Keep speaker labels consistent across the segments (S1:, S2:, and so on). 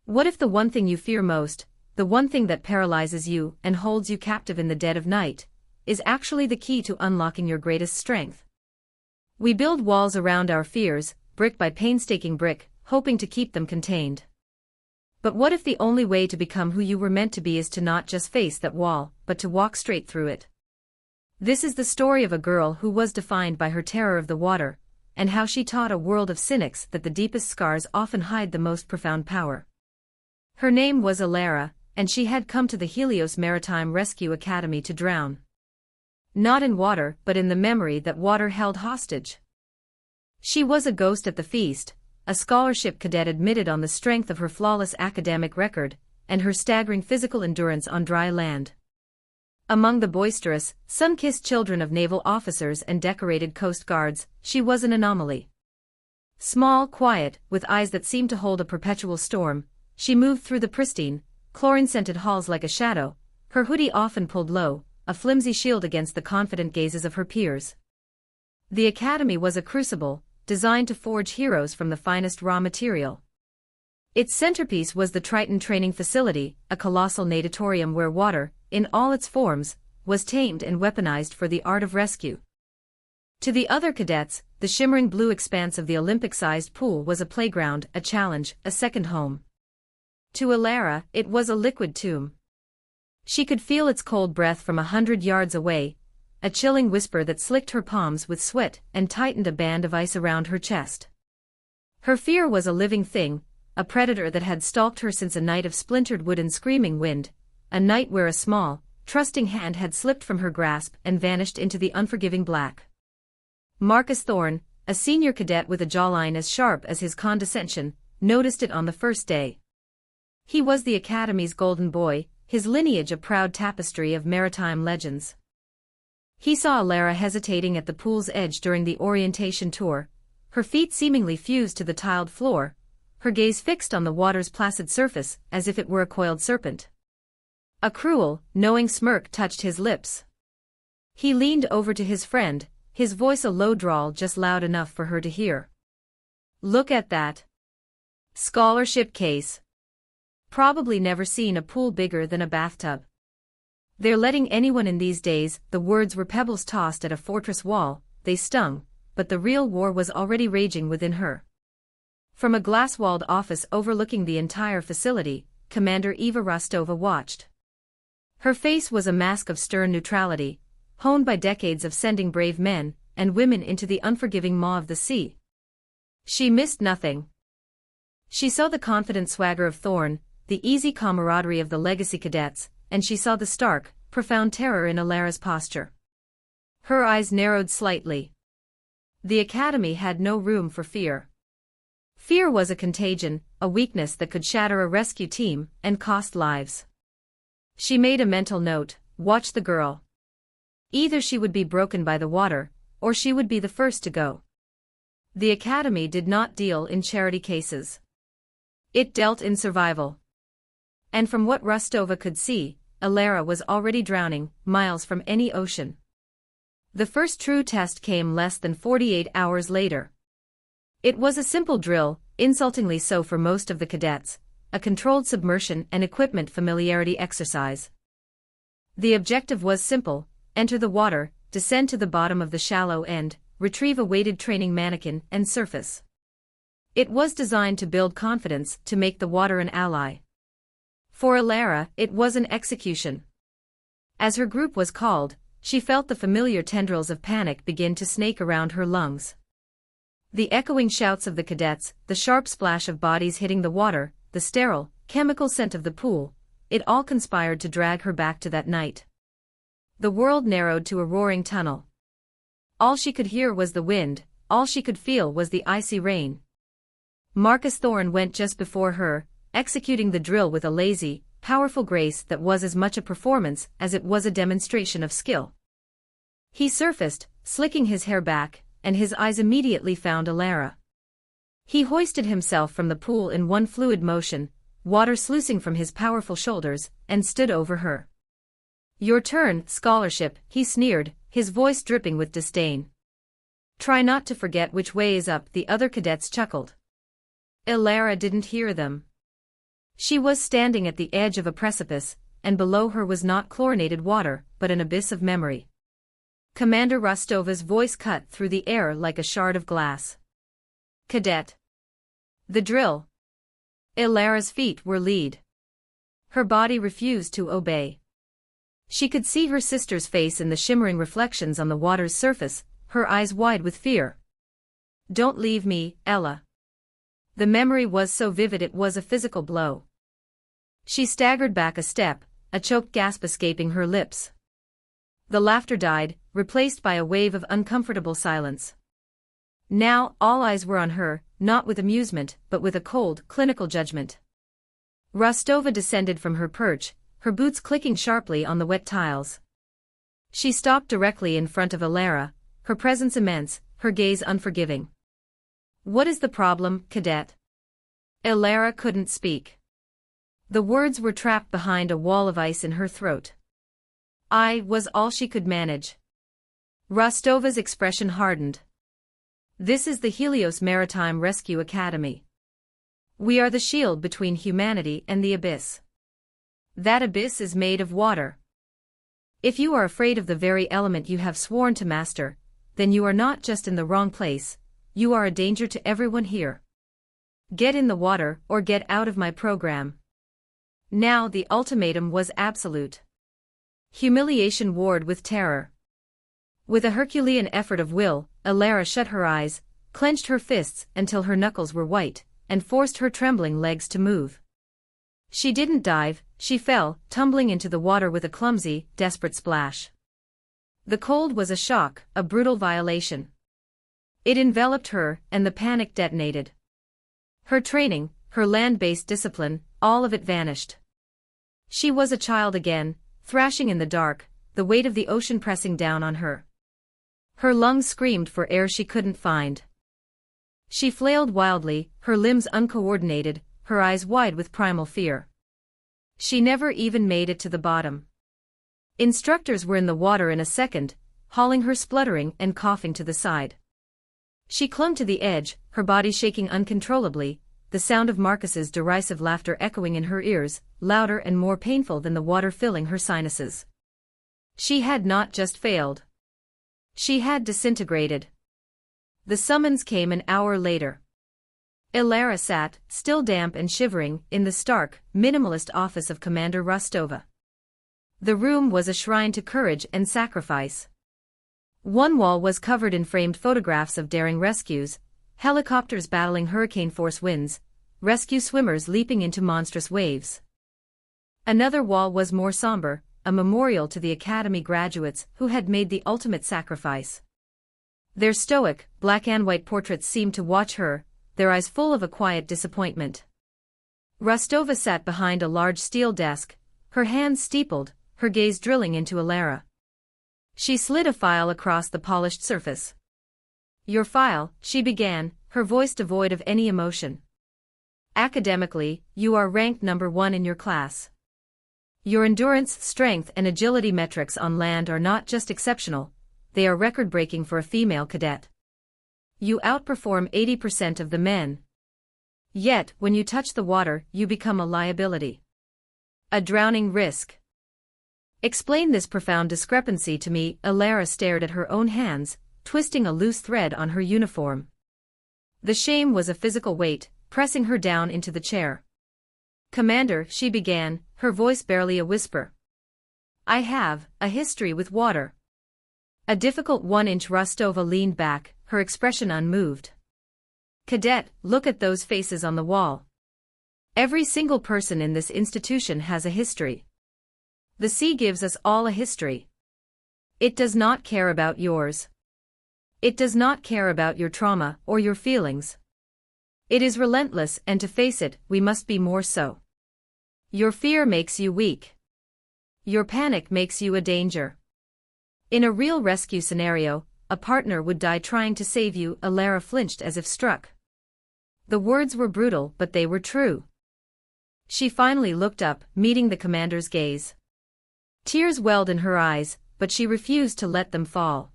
S1: What if the one thing you fear most, the one thing that paralyzes you and holds you captive in the dead of night, is actually the key to unlocking your greatest strength? We build walls around our fears, brick by painstaking brick, hoping to keep them contained. But what if the only way to become who you were meant to be is to not just face that wall, but to walk straight through it? This is the story of a girl who was defined by her terror of the water, and how she taught a world of cynics that the deepest scars often hide the most profound power. Her name was Alara, and she had come to the Helios Maritime Rescue Academy to drown. Not in water, but in the memory that water held hostage. She was a ghost at the feast, a scholarship cadet admitted on the strength of her flawless academic record, and her staggering physical endurance on dry land. Among the boisterous, sun-kissed children of naval officers and decorated coast guards, she was an anomaly. Small, quiet, with eyes that seemed to hold a perpetual storm, she moved through the pristine, chlorine-scented halls like a shadow, her hoodie often pulled low, a flimsy shield against the confident gazes of her peers. The academy was a crucible, designed to forge heroes from the finest raw material. Its centerpiece was the Triton Training Facility, a colossal natatorium where water, in all its forms, was tamed and weaponized for the art of rescue. To the other cadets, the shimmering blue expanse of the Olympic-sized pool was a playground, a challenge, a second home. To Alara, it was a liquid tomb. She could feel its cold breath from 100 yards away, a chilling whisper that slicked her palms with sweat and tightened a band of ice around her chest. Her fear was a living thing, a predator that had stalked her since a night of splintered wood and screaming wind, a night where a small, trusting hand had slipped from her grasp and vanished into the unforgiving black. Marcus Thorne, a senior cadet with a jawline as sharp as his condescension, noticed it on the first day. He was the Academy's golden boy, his lineage a proud tapestry of maritime legends. He saw Alara hesitating at the pool's edge during the orientation tour, her feet seemingly fused to the tiled floor, her gaze fixed on the water's placid surface as if it were a coiled serpent. A cruel, knowing smirk touched his lips. He leaned over to his friend, his voice a low drawl just loud enough for her to hear. "Look at that scholarship case. Probably never seen a pool bigger than a bathtub. They're letting anyone in these days." The words were pebbles tossed at a fortress wall, they stung, but the real war was already raging within her. From a glass-walled office overlooking the entire facility, Commander Eva Rostova watched. Her face was a mask of stern neutrality, honed by decades of sending brave men and women into the unforgiving maw of the sea. She missed nothing. She saw the confident swagger of Thorne, the easy camaraderie of the legacy cadets, and she saw the stark, profound terror in Alara's posture. Her eyes narrowed slightly. The academy had no room for fear. Fear was a contagion, a weakness that could shatter a rescue team and cost lives. She made a mental note: watch the girl. Either she would be broken by the water, or she would be the first to go. The academy did not deal in charity cases. It dealt in survival. And from what Rostova could see, Alara was already drowning, miles from any ocean. The first true test came less than 48 hours later. It was a simple drill, insultingly so for most of the cadets, a controlled submersion and equipment familiarity exercise. The objective was simple: enter the water, descend to the bottom of the shallow end, retrieve a weighted training mannequin, and surface. It was designed to build confidence, to make the water an ally. For Alara, it was an execution. As her group was called, she felt the familiar tendrils of panic begin to snake around her lungs. The echoing shouts of the cadets, the sharp splash of bodies hitting the water, the sterile, chemical scent of the pool, it all conspired to drag her back to that night. The world narrowed to a roaring tunnel. All she could hear was the wind, all she could feel was the icy rain. Marcus Thorne went just before her, executing the drill with a lazy, powerful grace that was as much a performance as it was a demonstration of skill. He surfaced, slicking his hair back, and his eyes immediately found Alara. He hoisted himself from the pool in one fluid motion, water sluicing from his powerful shoulders, and stood over her. "Your turn, scholarship," he sneered, his voice dripping with disdain. "Try not to forget which way is up," the other cadets chuckled. Alara didn't hear them. She was standing at the edge of a precipice, and below her was not chlorinated water, but an abyss of memory. Commander Rostova's voice cut through the air like a shard of glass. "Cadet. The drill." Ilara's feet were lead. Her body refused to obey. She could see her sister's face in the shimmering reflections on the water's surface, her eyes wide with fear. "Don't leave me, Ella." The memory was so vivid it was a physical blow. She staggered back a step, a choked gasp escaping her lips. The laughter died, replaced by a wave of uncomfortable silence. Now, all eyes were on her, not with amusement, but with a cold, clinical judgment. Rostova descended from her perch, her boots clicking sharply on the wet tiles. She stopped directly in front of Ilara, her presence immense, her gaze unforgiving. "What is the problem, Cadet?" Ilara couldn't speak. The words were trapped behind a wall of ice in her throat. "I" was all she could manage. Rostova's expression hardened. "This is the Helios Maritime Rescue Academy. We are the shield between humanity and the abyss. That abyss is made of water. If you are afraid of the very element you have sworn to master, then you are not just in the wrong place, you are a danger to everyone here. Get in the water or get out of my program." Now the ultimatum was absolute. Humiliation warred with terror. With a Herculean effort of will, Ilara shut her eyes, clenched her fists until her knuckles were white, and forced her trembling legs to move. She didn't dive, she fell, tumbling into the water with a clumsy, desperate splash. The cold was a shock, a brutal violation. It enveloped her, and the panic detonated. Her training, her land-based discipline, all of it vanished. She was a child again, thrashing in the dark, the weight of the ocean pressing down on her. Her lungs screamed for air she couldn't find. She flailed wildly, her limbs uncoordinated, her eyes wide with primal fear. She never even made it to the bottom. Instructors were in the water in a second, hauling her spluttering and coughing to the side. She clung to the edge, her body shaking uncontrollably, the sound of Marcus's derisive laughter echoing in her ears, louder and more painful than the water filling her sinuses. She had not just failed. She had disintegrated. The summons came an hour later. Ilara sat, still damp and shivering, in the stark, minimalist office of Commander Rostova. The room was a shrine to courage and sacrifice. One wall was covered in framed photographs of daring rescues, helicopters battling hurricane-force winds, rescue swimmers leaping into monstrous waves. Another wall was more somber, a memorial to the Academy graduates who had made the ultimate sacrifice. Their stoic, black and white portraits seemed to watch her, their eyes full of a quiet disappointment. Rostova sat behind a large steel desk, her hands steepled, her gaze drilling into Ilara. She slid a file across the polished surface. "Your file," she began, her voice devoid of any emotion. "Academically, you are ranked number 1 in your class. Your endurance, strength and agility metrics on land are not just exceptional, they are record-breaking for a female cadet. You outperform 80% of the men. Yet, when you touch the water, you become a liability. A drowning risk. Explain this profound discrepancy to me." Ilara stared at her own hands, twisting a loose thread on her uniform. The shame was a physical weight, pressing her down into the chair. "Commander," she began, her voice barely a whisper. "I have a history with water." A difficult 1-inch. Rostova leaned back, her expression unmoved. "Cadet, look at those faces on the wall. Every single person in this institution has a history. The sea gives us all a history. It does not care about yours. It does not care about your trauma or your feelings. It is relentless, and to face it, we must be more so. Your fear makes you weak. Your panic makes you a danger. In a real rescue scenario, a partner would die trying to save you." Ilara flinched as if struck. The words were brutal, but they were true. She finally looked up, meeting the commander's gaze. Tears welled in her eyes, but she refused to let them fall.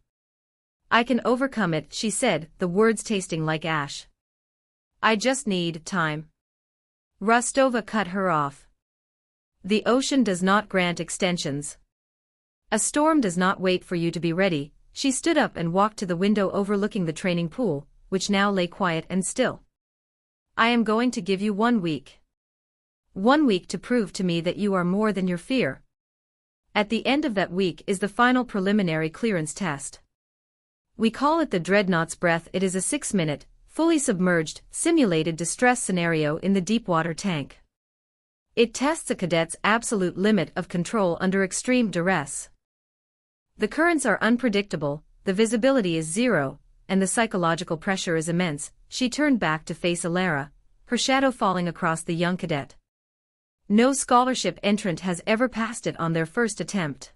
S1: "I can overcome it," she said, the words tasting like ash. "I just need time." Rostova cut her off. The ocean does not grant extensions. A storm does not wait for you to be ready. She stood up and walked to the window overlooking the training pool, which now lay quiet and still. I am going to give you 1 week. 1 week to prove to me that you are more than your fear. At the end of that week is the final preliminary clearance test. We call it the Dreadnought's Breath. It is a 6-minute, fully submerged, simulated distress scenario in the deepwater tank. It tests a cadet's absolute limit of control under extreme duress. The currents are unpredictable, the visibility is zero, and the psychological pressure is immense. She turned back to face Ilara, her shadow falling across the young cadet. No scholarship entrant has ever passed it on their first attempt.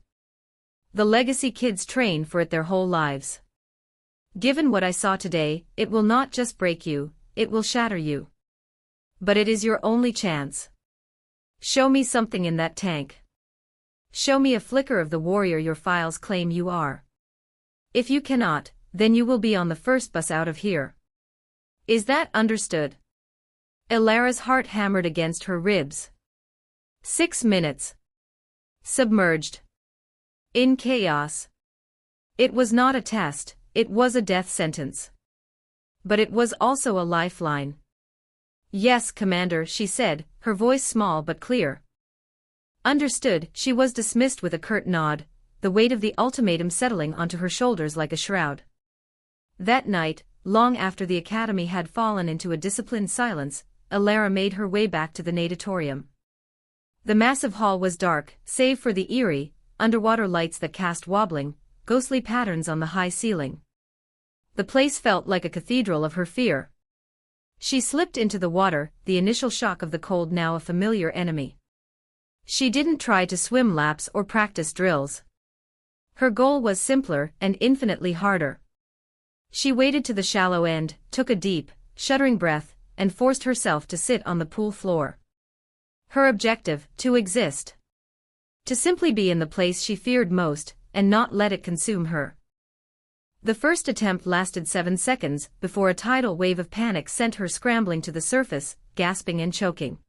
S1: The legacy kids train for it their whole lives. Given what I saw today, it will not just break you, it will shatter you. But it is your only chance. Show me something in that tank. Show me a flicker of the warrior your files claim you are. If you cannot, then you will be on the first bus out of here. Is that understood? Ilara's heart hammered against her ribs. 6 minutes. Submerged. In chaos. It was not a test, it was a death sentence. But it was also a lifeline. Yes, Commander, she said, her voice small but clear. Understood. She was dismissed with a curt nod, the weight of the ultimatum settling onto her shoulders like a shroud. That night, long after the academy had fallen into a disciplined silence, Ilara made her way back to the natatorium. The massive hall was dark, save for the eerie, underwater lights that cast wobbling, ghostly patterns on the high ceiling. The place felt like a cathedral of her fear. She slipped into the water, the initial shock of the cold now a familiar enemy. She didn't try to swim laps or practice drills. Her goal was simpler and infinitely harder. She waded to the shallow end, took a deep, shuddering breath, and forced herself to sit on the pool floor. Her objective, to exist. To simply be in the place she feared most, and not let it consume her. The first attempt lasted 7 seconds, before a tidal wave of panic sent her scrambling to the surface, gasping and choking.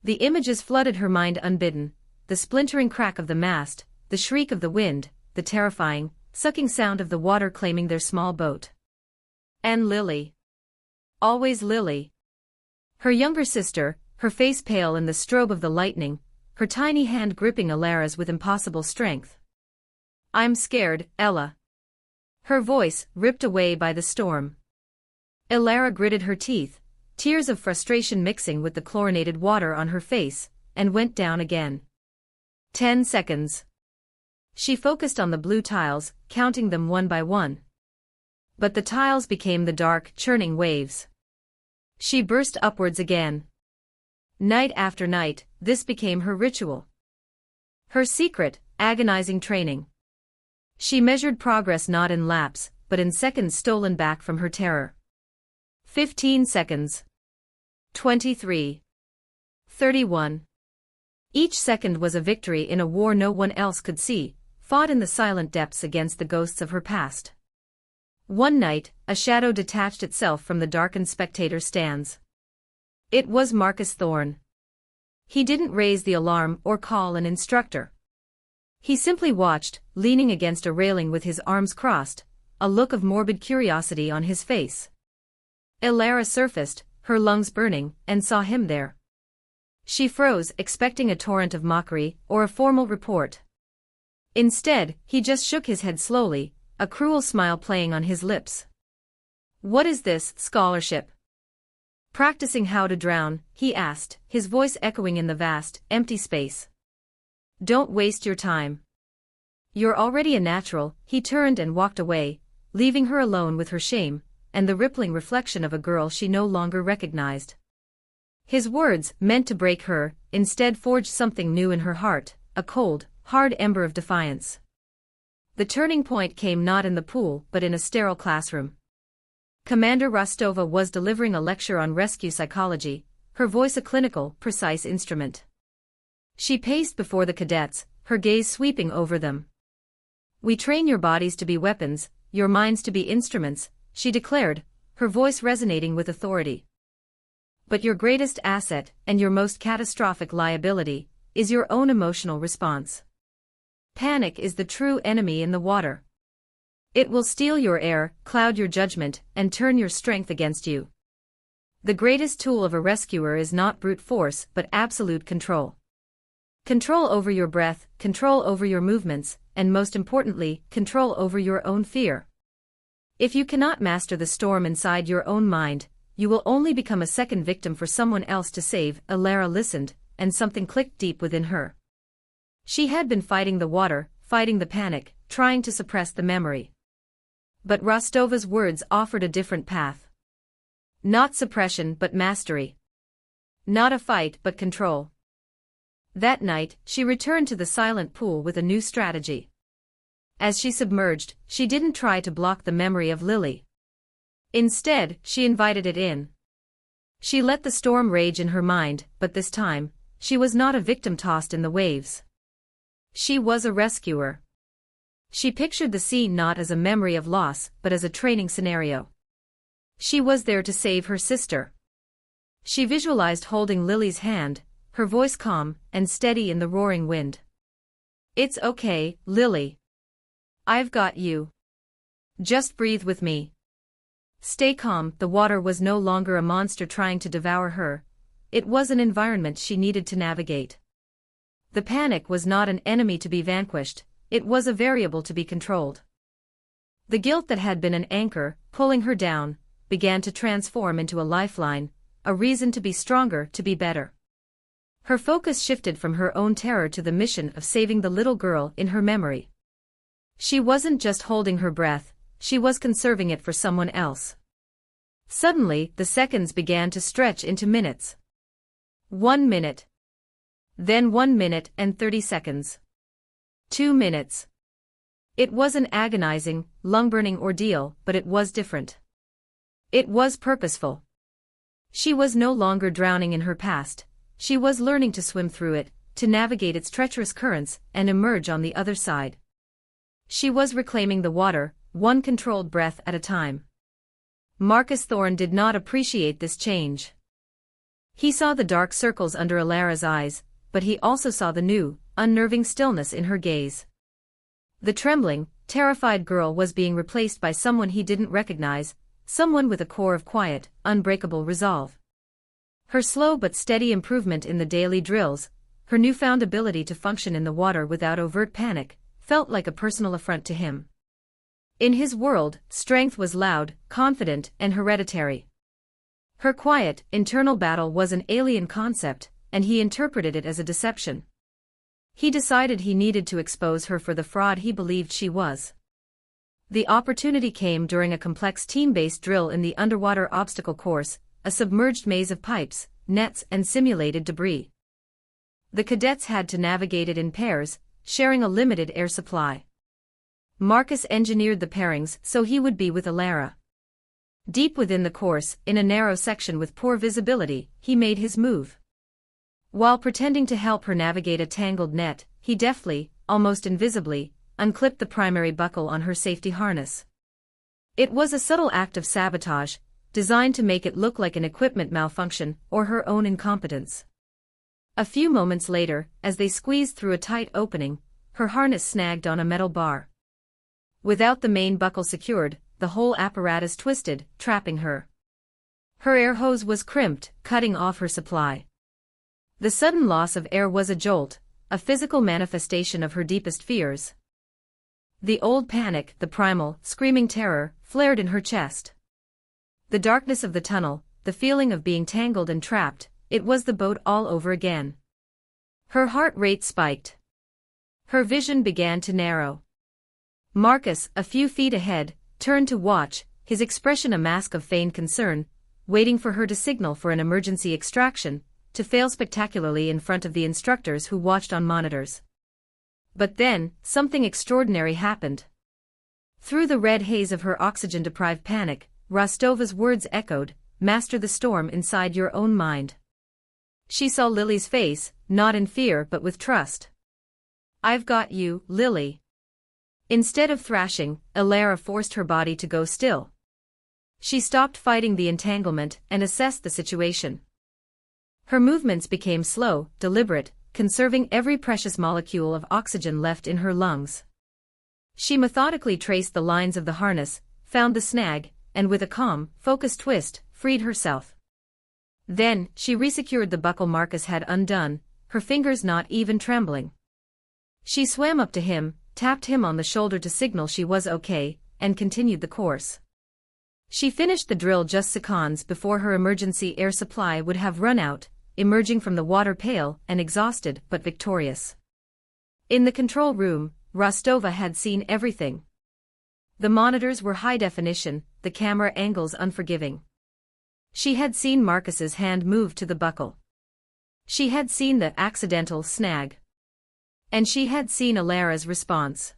S1: The images flooded her mind unbidden, the splintering crack of the mast, the shriek of the wind, the terrifying, sucking sound of the water claiming their small boat. And Lily. Always Lily. Her younger sister, her face pale in the strobe of the lightning, her tiny hand gripping Ilara's with impossible strength. I'm scared, Ella. Her voice, ripped away by the storm. Ilara gritted her teeth, tears of frustration mixing with the chlorinated water on her face, and went down again. 10 seconds. She focused on the blue tiles, counting them one by one. But the tiles became the dark, churning waves. She burst upwards again. Night after night, this became her ritual. Her secret, agonizing training. She measured progress not in laps, but in seconds stolen back from her terror. 15 seconds. 23. 31. Each second was a victory in a war no one else could see, fought in the silent depths against the ghosts of her past. One night, a shadow detached itself from the darkened spectator stands. It was Marcus Thorne. He didn't raise the alarm or call an instructor. He simply watched, leaning against a railing with his arms crossed, a look of morbid curiosity on his face. Ilara surfaced, her lungs burning, and saw him there. She froze, expecting a torrent of mockery or a formal report. Instead, he just shook his head slowly, a cruel smile playing on his lips. What is this, scholarship? Practicing how to drown, he asked, his voice echoing in the vast, empty space. Don't waste your time. You're already a natural. He turned and walked away, leaving her alone with her shame, and the rippling reflection of a girl she no longer recognized. His words, meant to break her, instead forged something new in her heart, a cold, hard ember of defiance. The turning point came not in the pool but in a sterile classroom. Commander Rostova was delivering a lecture on rescue psychology, her voice a clinical, precise instrument. She paced before the cadets, her gaze sweeping over them. We train your bodies to be weapons, your minds to be instruments, she declared, her voice resonating with authority. But your greatest asset, and your most catastrophic liability, is your own emotional response. Panic is the true enemy in the water. It will steal your air, cloud your judgment, and turn your strength against you. The greatest tool of a rescuer is not brute force but absolute control. Control over your breath, control over your movements, and most importantly, control over your own fear. If you cannot master the storm inside your own mind, you will only become a second victim for someone else to save. Alara listened, and something clicked deep within her. She had been fighting the water, fighting the panic, trying to suppress the memory. But Rostova's words offered a different path. Not suppression but mastery. Not a fight but control. That night, she returned to the silent pool with a new strategy. As she submerged, she didn't try to block the memory of Lily. Instead, she invited it in. She let the storm rage in her mind, but this time, she was not a victim tossed in the waves. She was a rescuer. She pictured the scene not as a memory of loss, but as a training scenario. She was there to save her sister. She visualized holding Lily's hand, her voice calm and steady in the roaring wind. "It's okay, Lily. I've got you. Just breathe with me. Stay calm." The water was no longer a monster trying to devour her. It was an environment she needed to navigate. The panic was not an enemy to be vanquished, it was a variable to be controlled. The guilt that had been an anchor, pulling her down, began to transform into a lifeline, a reason to be stronger, to be better. Her focus shifted from her own terror to the mission of saving the little girl in her memory. She wasn't just holding her breath, she was conserving it for someone else. Suddenly, the seconds began to stretch into minutes. 1 minute. Then 1 minute and 30 seconds. 2 minutes. It was an agonizing, lung-burning ordeal, but it was different. It was purposeful. She was no longer drowning in her past, she was learning to swim through it, to navigate its treacherous currents, and emerge on the other side. She was reclaiming the water, one controlled breath at a time. Marcus Thorne did not appreciate this change. He saw the dark circles under Alara's eyes, but he also saw the new, unnerving stillness in her gaze. The trembling, terrified girl was being replaced by someone he didn't recognize, someone with a core of quiet, unbreakable resolve. Her slow but steady improvement in the daily drills, her newfound ability to function in the water without overt panic, felt like a personal affront to him. In his world, strength was loud, confident, and hereditary. Her quiet, internal battle was an alien concept, and he interpreted it as a deception. He decided he needed to expose her for the fraud he believed she was. The opportunity came during a complex team-based drill in the underwater obstacle course, a submerged maze of pipes, nets, and simulated debris. The cadets had to navigate it in pairs, sharing a limited air supply. Marcus engineered the pairings so he would be with Alara. Deep within the course, in a narrow section with poor visibility, he made his move. While pretending to help her navigate a tangled net, he deftly, almost invisibly, unclipped the primary buckle on her safety harness. It was a subtle act of sabotage, designed to make it look like an equipment malfunction or her own incompetence. A few moments later, as they squeezed through a tight opening, her harness snagged on a metal bar. Without the main buckle secured, the whole apparatus twisted, trapping her. Her air hose was crimped, cutting off her supply. The sudden loss of air was a jolt, a physical manifestation of her deepest fears. The old panic, the primal, screaming terror, flared in her chest. The darkness of the tunnel, the feeling of being tangled and trapped, it was the boat all over again. Her heart rate spiked. Her vision began to narrow. Marcus, a few feet ahead, turned to watch, his expression a mask of feigned concern, waiting for her to signal for an emergency extraction, to fail spectacularly in front of the instructors who watched on monitors. But then, something extraordinary happened. Through the red haze of her oxygen-deprived panic, Rostova's words echoed, "Master the storm inside your own mind." She saw Lily's face, not in fear but with trust. "I've got you, Lily." Instead of thrashing, Alara forced her body to go still. She stopped fighting the entanglement and assessed the situation. Her movements became slow, deliberate, conserving every precious molecule of oxygen left in her lungs. She methodically traced the lines of the harness, found the snag, and with a calm, focused twist, freed herself. Then, she resecured the buckle Marcus had undone, her fingers not even trembling. She swam up to him, tapped him on the shoulder to signal she was okay, and continued the course. She finished the drill just seconds before her emergency air supply would have run out, emerging from the water pale and exhausted but victorious. In the control room, Rostova had seen everything. The monitors were high definition, the camera angles unforgiving. She had seen Marcus's hand move to the buckle. She had seen the accidental snag. And she had seen Alara's response.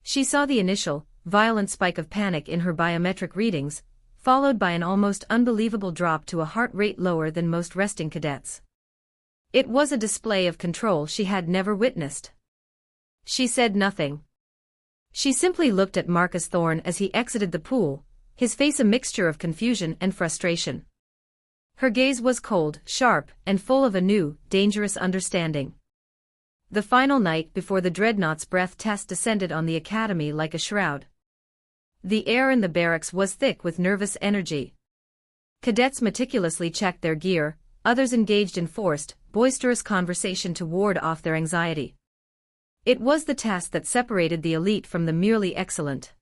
S1: She saw the initial, violent spike of panic in her biometric readings, followed by an almost unbelievable drop to a heart rate lower than most resting cadets. It was a display of control she had never witnessed. She said nothing. She simply looked at Marcus Thorne as he exited the pool, his face a mixture of confusion and frustration. Her gaze was cold, sharp, and full of a new, dangerous understanding. The final night before the Dreadnought's breath test descended on the academy like a shroud. The air in the barracks was thick with nervous energy. Cadets meticulously checked their gear, others engaged in forced, boisterous conversation to ward off their anxiety. It was the test that separated the elite from the merely excellent.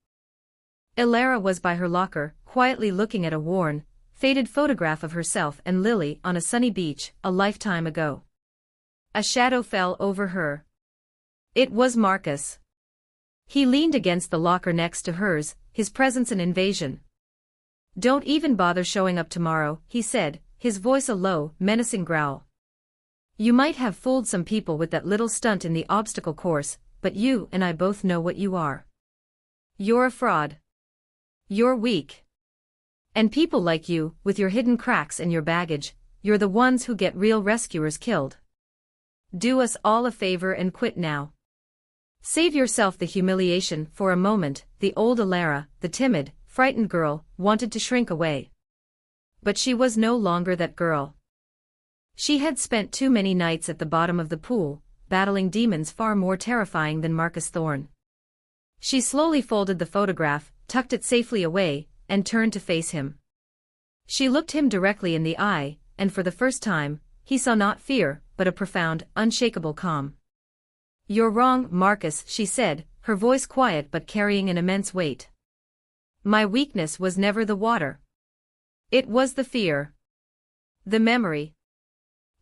S1: Alara was by her locker, quietly looking at a worn, faded photograph of herself and Lily on a sunny beach, a lifetime ago. A shadow fell over her. It was Marcus. He leaned against the locker next to hers, his presence an invasion. "Don't even bother showing up tomorrow," he said, his voice a low, menacing growl. "You might have fooled some people with that little stunt in the obstacle course, but you and I both know what you are. You're a fraud. You're weak. And people like you, with your hidden cracks and your baggage, you're the ones who get real rescuers killed. Do us all a favor and quit now. Save yourself the humiliation." For a moment, the old Alara, the timid, frightened girl, wanted to shrink away. But she was no longer that girl. She had spent too many nights at the bottom of the pool, battling demons far more terrifying than Marcus Thorne. She slowly folded the photograph, tucked it safely away, and turned to face him. She looked him directly in the eye, and for the first time, he saw not fear, but a profound, unshakable calm. "You're wrong, Marcus," she said, her voice quiet but carrying an immense weight. "My weakness was never the water. It was the fear. The memory.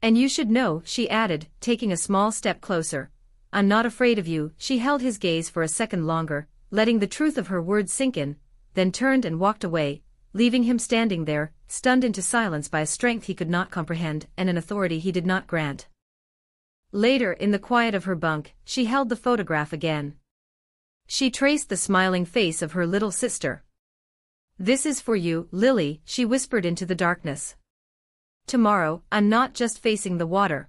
S1: And you should know," she added, taking a small step closer. "I'm not afraid of you." She held his gaze for a second longer, letting the truth of her words sink in, then turned and walked away, leaving him standing there, stunned into silence by a strength he could not comprehend and an authority he did not grant. Later, in the quiet of her bunk, she held the photograph again. She traced the smiling face of her little sister. "This is for you, Lily," she whispered into the darkness. "Tomorrow, I'm not just facing the water.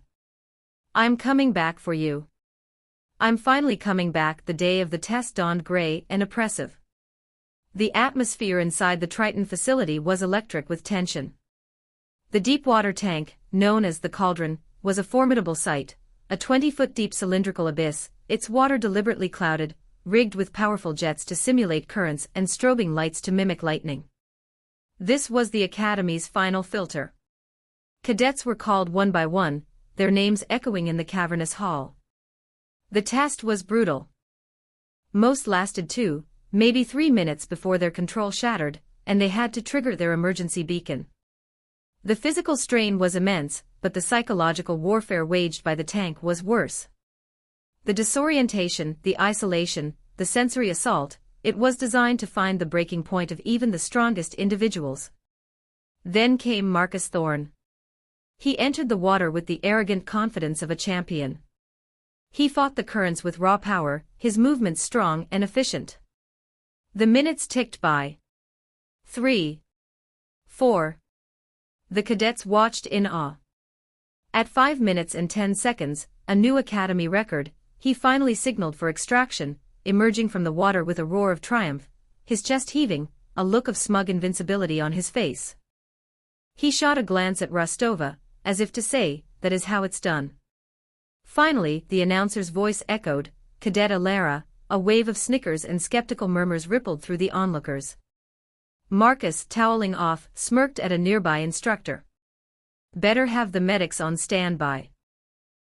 S1: I'm coming back for you. I'm finally coming back." The day of the test dawned gray and oppressive. The atmosphere inside the Triton facility was electric with tension. The deep water tank, known as the Cauldron, was a formidable sight, a 20-foot deep cylindrical abyss, its water deliberately clouded, rigged with powerful jets to simulate currents and strobing lights to mimic lightning. This was the Academy's final filter. Cadets were called one by one, their names echoing in the cavernous hall. The test was brutal. Most lasted 2, maybe 3 minutes before their control shattered, and they had to trigger their emergency beacon. The physical strain was immense, but the psychological warfare waged by the tank was worse. The disorientation, the isolation, the sensory assault, it was designed to find the breaking point of even the strongest individuals. Then came Marcus Thorne. He entered the water with the arrogant confidence of a champion. He fought the currents with raw power, his movements strong and efficient. The minutes ticked by. 3. 4. The cadets watched in awe. At 5 minutes and 10 seconds, a new Academy record, he finally signaled for extraction, emerging from the water with a roar of triumph, his chest heaving, a look of smug invincibility on his face. He shot a glance at Rostova, as if to say, that is how it's done. Finally, the announcer's voice echoed, "Cadet Alara." A wave of snickers and skeptical murmurs rippled through the onlookers. Marcus, toweling off, smirked at a nearby instructor. "Better have the medics on standby."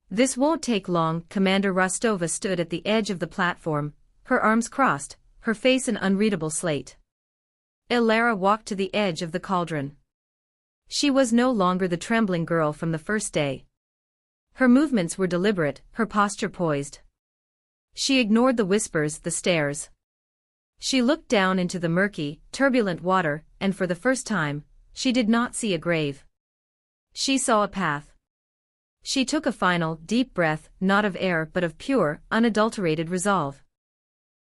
S1: "This won't take long." Commander Rostova stood at the edge of the platform, her arms crossed, her face an unreadable slate. Alara walked to the edge of the cauldron. She was no longer the trembling girl from the first day. Her movements were deliberate, her posture poised. She ignored the whispers, the stares. She looked down into the murky, turbulent water, and for the first time, she did not see a grave. She saw a path. She took a final, deep breath, not of air but of pure, unadulterated resolve.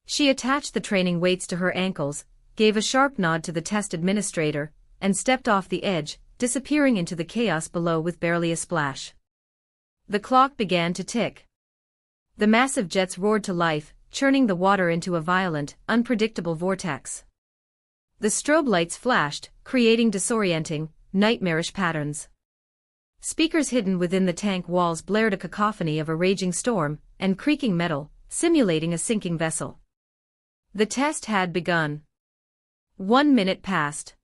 S1: She attached the training weights to her ankles, gave a sharp nod to the test administrator, and stepped off the edge, disappearing into the chaos below with barely a splash. The clock began to tick. The massive jets roared to life, churning the water into a violent, unpredictable vortex. The strobe lights flashed, creating disorienting, nightmarish patterns. Speakers hidden within the tank walls blared a cacophony of a raging storm and creaking metal, simulating a sinking vessel. The test had begun. 1 minute passed.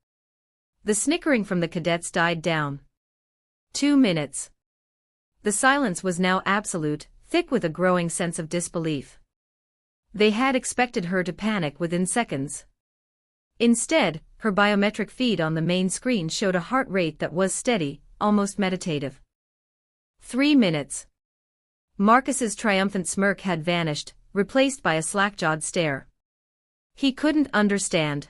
S1: The snickering from the cadets died down. 2 minutes. The silence was now absolute, thick with a growing sense of disbelief. They had expected her to panic within seconds. Instead, her biometric feed on the main screen showed a heart rate that was steady, almost meditative. 3 minutes. Marcus's triumphant smirk had vanished, replaced by a slack-jawed stare. He couldn't understand.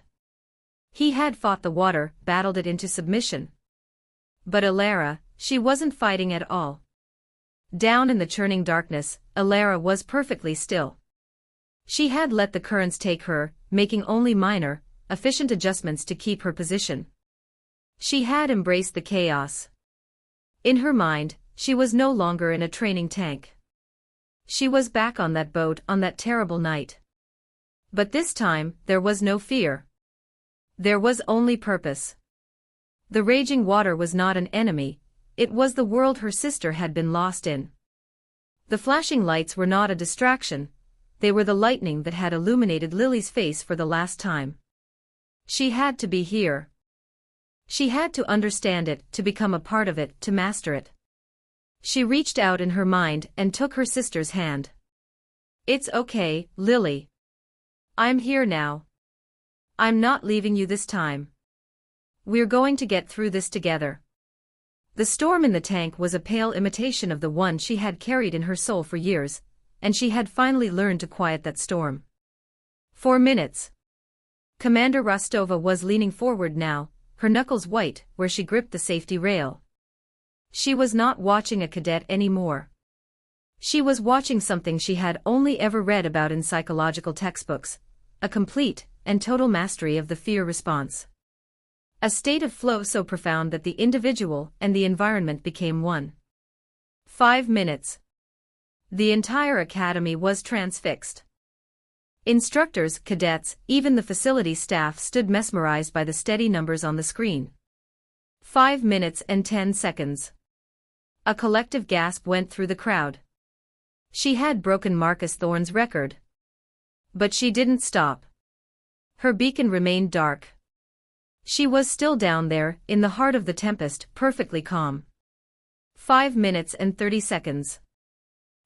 S1: He had fought the water, battled it into submission. But Alara, she wasn't fighting at all. Down in the churning darkness, Alara was perfectly still. She had let the currents take her, making only minor, efficient adjustments to keep her position. She had embraced the chaos. In her mind, she was no longer in a training tank. She was back on that boat on that terrible night. But this time, there was no fear. There was only purpose. The raging water was not an enemy, it was the world her sister had been lost in. The flashing lights were not a distraction, they were the lightning that had illuminated Lily's face for the last time. She had to be here. She had to understand it, to become a part of it, to master it. She reached out in her mind and took her sister's hand. "It's okay, Lily. I'm here now. I'm not leaving you this time. We're going to get through this together." The storm in the tank was a pale imitation of the one she had carried in her soul for years, and she had finally learned to quiet that storm. 4 minutes. Commander Rostova was leaning forward now, her knuckles white where she gripped the safety rail. She was not watching a cadet anymore. She was watching something she had only ever read about in psychological textbooks, a complete and total mastery of the fear response. A state of flow so profound that the individual and the environment became one. 5 minutes. The entire academy was transfixed. Instructors, cadets, even the facility staff stood mesmerized by the steady numbers on the screen. 5 minutes and 10 seconds. A collective gasp went through the crowd. She had broken Marcus Thorne's record. But she didn't stop. Her beacon remained dark. She was still down there, in the heart of the tempest, perfectly calm. 5 minutes and 30 seconds.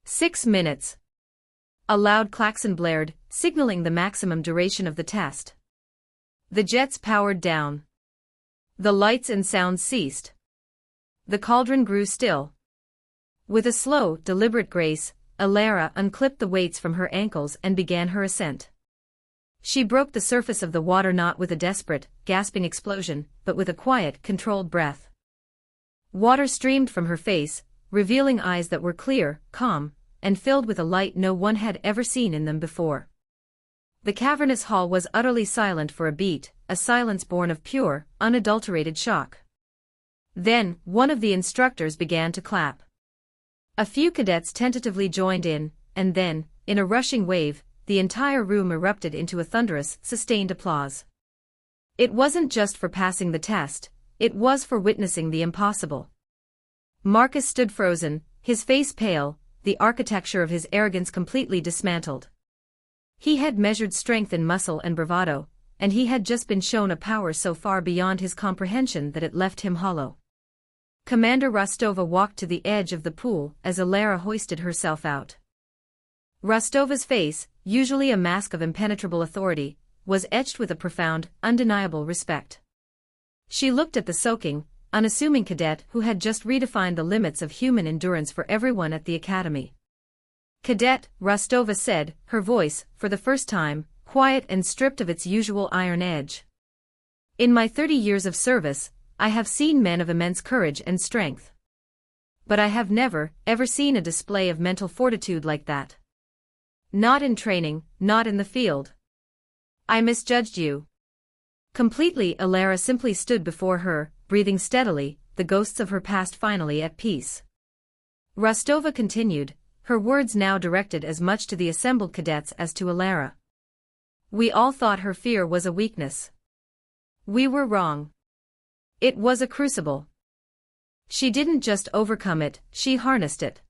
S1: 6 minutes. A loud klaxon blared, signaling the maximum duration of the test. The jets powered down. The lights and sounds ceased. The cauldron grew still. With a slow, deliberate grace, Alara unclipped the weights from her ankles and began her ascent. She broke the surface of the water not with a desperate, gasping explosion, but with a quiet, controlled breath. Water streamed from her face, revealing eyes that were clear, calm, and filled with a light no one had ever seen in them before. The cavernous hall was utterly silent for a beat, a silence born of pure, unadulterated shock. Then, one of the instructors began to clap. A few cadets tentatively joined in, and then, in a rushing wave, the entire room erupted into a thunderous, sustained applause. It wasn't just for passing the test, it was for witnessing the impossible. Marcus stood frozen, his face pale, the architecture of his arrogance completely dismantled. He had measured strength in muscle and bravado, and he had just been shown a power so far beyond his comprehension that it left him hollow. Commander Rostova walked to the edge of the pool as Alara hoisted herself out. Rostova's face, usually a mask of impenetrable authority, was etched with a profound, undeniable respect. She looked at the soaking, unassuming cadet who had just redefined the limits of human endurance for everyone at the academy. "Cadet," Rostova said, her voice, for the first time, quiet and stripped of its usual iron edge. "In my 30 years of service, I have seen men of immense courage and strength. But I have never, ever seen a display of mental fortitude like that. Not in training, not in the field. I misjudged you." Completely, Alara simply stood before her, breathing steadily, the ghosts of her past finally at peace. Rostova continued, her words now directed as much to the assembled cadets as to Alara. "We all thought her fear was a weakness. We were wrong. It was a crucible. She didn't just overcome it, she harnessed it.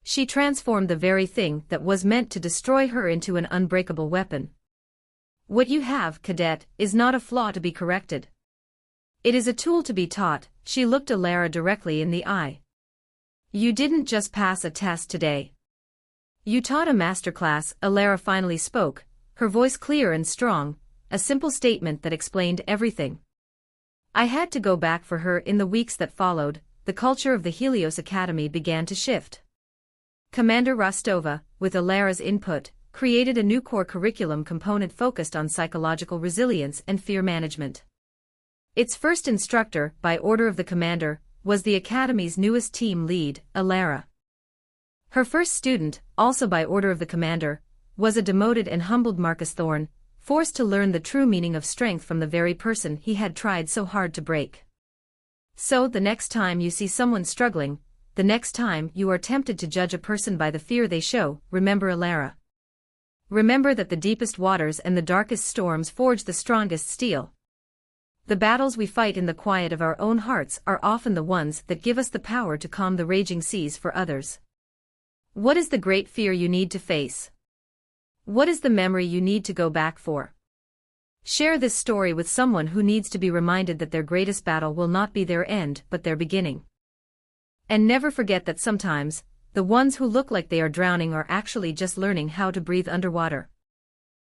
S1: She transformed the very thing that was meant to destroy her into an unbreakable weapon. What you have, cadet, is not a flaw to be corrected. It is a tool to be taught." She looked Alara directly in the eye. "You didn't just pass a test today. You taught a masterclass." Alara finally spoke, her voice clear and strong, a simple statement that explained everything. "I had to go back for her." In the weeks that followed, the culture of the Helios Academy began to shift. Commander Rostova, with Alara's input, created a new core curriculum component focused on psychological resilience and fear management. Its first instructor, by order of the commander, was the Academy's newest team lead, Alara. Her first student, also by order of the commander, was a demoted and humbled Marcus Thorne, forced to learn the true meaning of strength from the very person he had tried so hard to break. So the next time you see someone struggling, the next time you are tempted to judge a person by the fear they show, remember Alara. Remember that the deepest waters and the darkest storms forge the strongest steel. The battles we fight in the quiet of our own hearts are often the ones that give us the power to calm the raging seas for others. What is the great fear you need to face? What is the memory you need to go back for? Share this story with someone who needs to be reminded that their greatest battle will not be their end but their beginning. And never forget that sometimes, the ones who look like they are drowning are actually just learning how to breathe underwater.